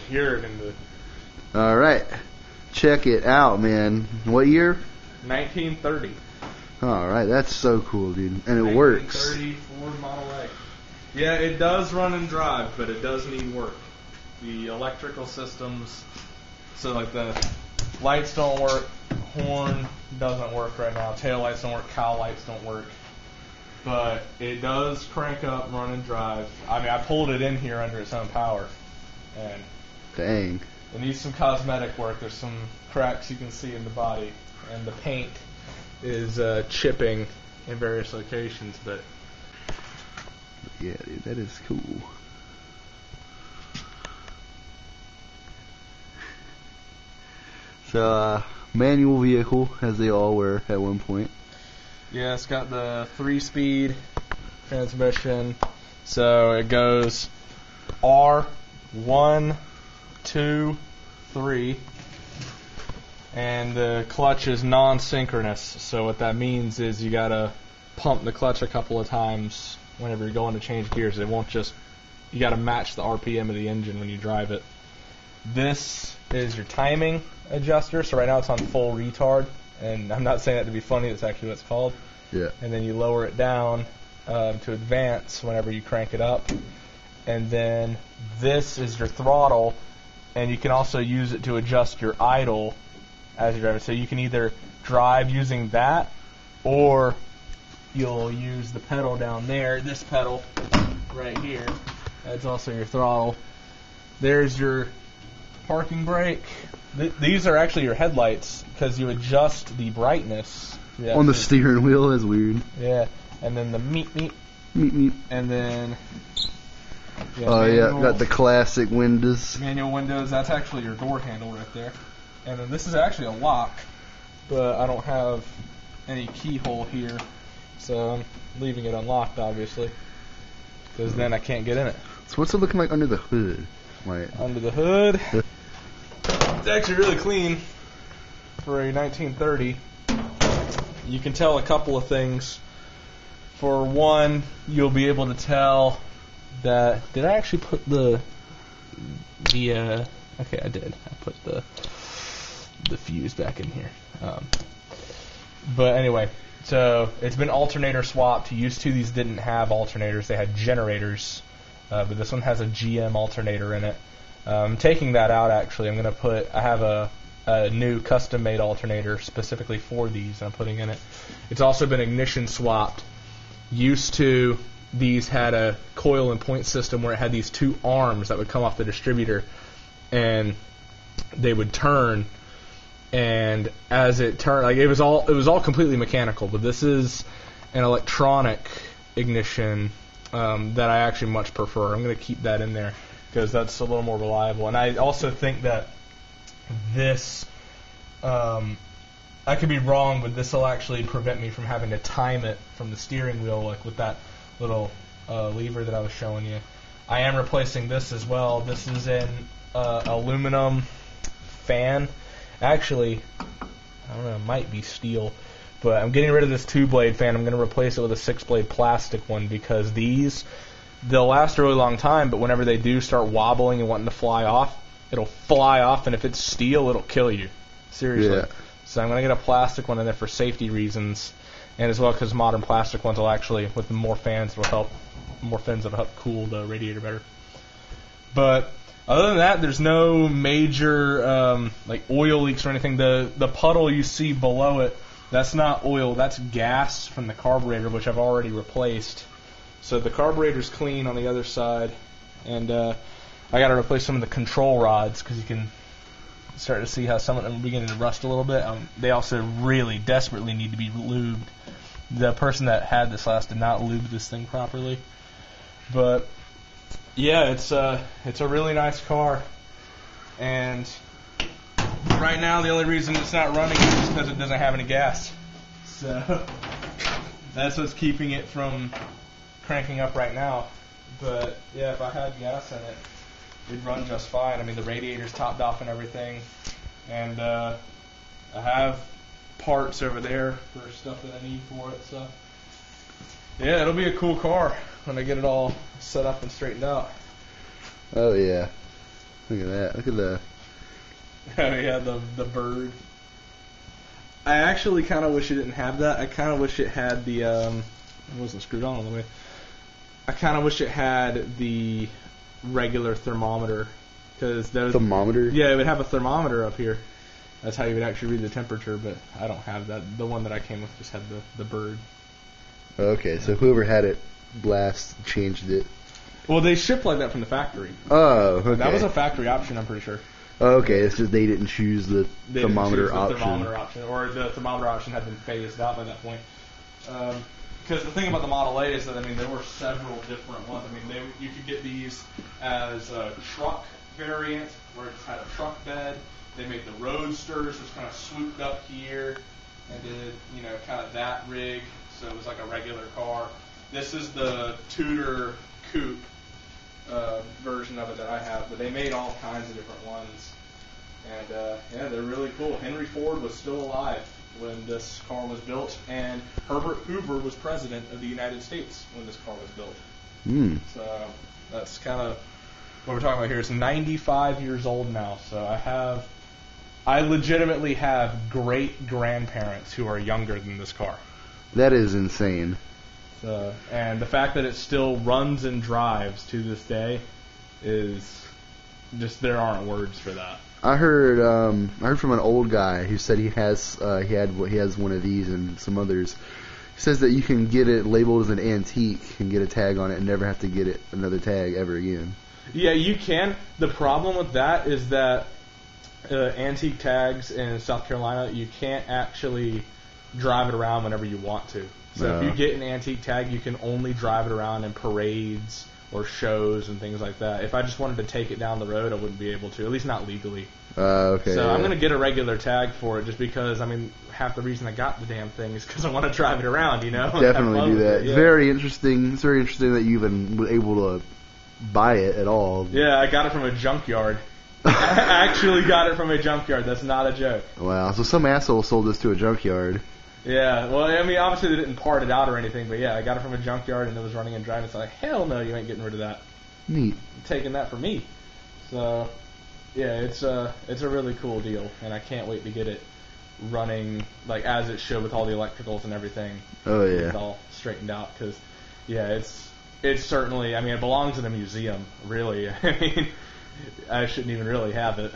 hear it in the... All right. Check it out, man. What year? 1930. All right, that's so cool, dude. And it works. 1930 Ford Model A. Yeah, it does run and drive, but it does need work. The electrical systems, so like the lights don't work, horn doesn't work right now, tail lights don't work, cowl lights don't work. But it does crank up, run and drive. I mean, I pulled it in here under its own power. And dang. it needs some cosmetic work. There's some cracks you can see in the body. And the paint is chipping in various locations, but yeah, dude, that is cool. So, manual vehicle, as they all were at one point. Yeah, it's got the 3-speed transmission. So it goes R, 1, 2, 3. And the clutch is non-synchronous. So what that means is you gotta pump the clutch a couple of times whenever you're going to change gears. It won't just, you gotta match the RPM of the engine when you drive it. This is your timing adjuster. So right now it's on full retard. And I'm not saying that to be funny, that's actually what it's called. Yeah. And then you lower it down to advance whenever you crank it up. And then this is your throttle, and you can also use it to adjust your idle as you're driving. So you can either drive using that, or you'll use the pedal down there, this pedal right here. That's also your throttle. There's your parking brake. These are actually your headlights, because you adjust the brightness. On the steering wheel, that's weird. Yeah, and then the meep, and then... Yeah, got the classic windows. Manual windows, that's actually your door handle right there. And then this is actually a lock, but I don't have any keyhole here, so I'm leaving it unlocked, obviously, because then I can't get in it. So what's it looking like under the hood? Under the hood... It's actually really clean for a 1930. You can tell a couple of things. For one, you'll be able to tell that... Did I actually put the okay, I did. I put the fuse back in here. But anyway, so it's been alternator swapped. Used to, these didn't have alternators. They had generators. But this one has a GM alternator in it. Taking that out, actually, I'm going to put... I have a new custom-made alternator specifically for these I'm putting in it. It's also been ignition swapped. Used to, these had a coil and point system where it had these two arms that would come off the distributor, and they would turn, and as it turned, like it was all completely mechanical, but this is an electronic ignition that I actually much prefer. I'm going to keep that in there, because that's a little more reliable. And I also think that this, I could be wrong, but this will actually prevent me from having to time it from the steering wheel, like with that little lever that I was showing you. I am replacing this as well. This is an aluminum fan. Actually, I don't know, it might be steel. But I'm getting rid of this 2-blade fan. I'm going to replace it with a 6-blade plastic one, because they'll last a really long time, but whenever they do start wobbling and wanting to fly off, it'll fly off, and if it's steel, it'll kill you. Seriously. Yeah. So I'm going to get a plastic one in there for safety reasons, and as well because modern plastic ones will actually, with more fins, that'll help cool the radiator better. But other than that, there's no major like oil leaks or anything. The puddle you see below it, that's not oil, that's gas from the carburetor, which I've already replaced. So the carburetor's clean on the other side, and I got to replace some of the control rods, because you can start to see how some of them are beginning to rust a little bit. They also really desperately need to be lubed. The person that had this last did not lube this thing properly. But yeah, it's a really nice car, and right now the only reason it's not running is because it doesn't have any gas. So that's what's keeping it from cranking up right now. But yeah, if I had gas in it, it'd run just fine. I mean, the radiator's topped off and everything, and I have parts over there for stuff that I need for it. So yeah, it'll be a cool car when I get it all set up and straightened out. Oh yeah. Look at that. Look at the. Oh yeah, the bird. I actually kind of wish it didn't have that. I kind of wish it had the it wasn't screwed on all the way. I kind of wish it had the regular thermometer, because those Thermometer? Yeah, it would have a thermometer up here. That's how you would actually read the temperature, but I don't have that. The one that I came with just had the bird. Okay, so whoever had it last changed it. Well, they ship like that from the factory. Oh, okay. That was a factory option, I'm pretty sure. Okay, it's just they didn't choose the They thermometer didn't choose option. the thermometer option, or the thermometer option had been phased out by that point. Because the thing about the Model A is that, I mean, there were several different ones. I mean, you could get these as a truck variant, where it just had a truck bed. They made the Roadsters, which kind of swooped up here and did, kind of that rig, so it was like a regular car. This is the Tudor Coupe version of it that I have, but they made all kinds of different ones. And, yeah, they're really cool. Henry Ford was still alive when this car was built, and Herbert Hoover was president of the United States when this car was built. So that's kind of what we're talking about here. It's 95 years old now, so I legitimately have great-grandparents who are younger than this car. That is insane. So, and the fact that it still runs and drives to this day is just, there aren't words for that. I heard from an old guy who said he has one of these and some others. He says that you can get it labeled as an antique and get a tag on it and never have to get another tag ever again. Yeah, you can. The problem with that is that antique tags in South Carolina, you can't actually drive it around whenever you want to. So if you get an antique tag, you can only drive it around in parades or shows and things like that. If I just wanted to take it down the road, I wouldn't be able to, at least not legally. Okay. So I'm going to get a regular tag for it, just because, I mean, half the reason I got the damn thing is because I want to drive it around, Definitely do that. It's very interesting. It's very interesting that you even were able to buy it at all. Yeah, I got it from a junkyard. I actually got it from a junkyard. That's not a joke. Wow. So some asshole sold this to a junkyard. Yeah, well, I mean, obviously they didn't part it out or anything, but yeah, I got it from a junkyard and it was running and driving. It's like, hell no, you ain't getting rid of that. Neat. I'm taking that for me. So, yeah, it's a really cool deal, and I can't wait to get it running like as it should with all the electricals and everything. Oh yeah. It's all straightened out, because yeah, it's certainly. I mean, it belongs in a museum. Really, I mean, I shouldn't even really have it.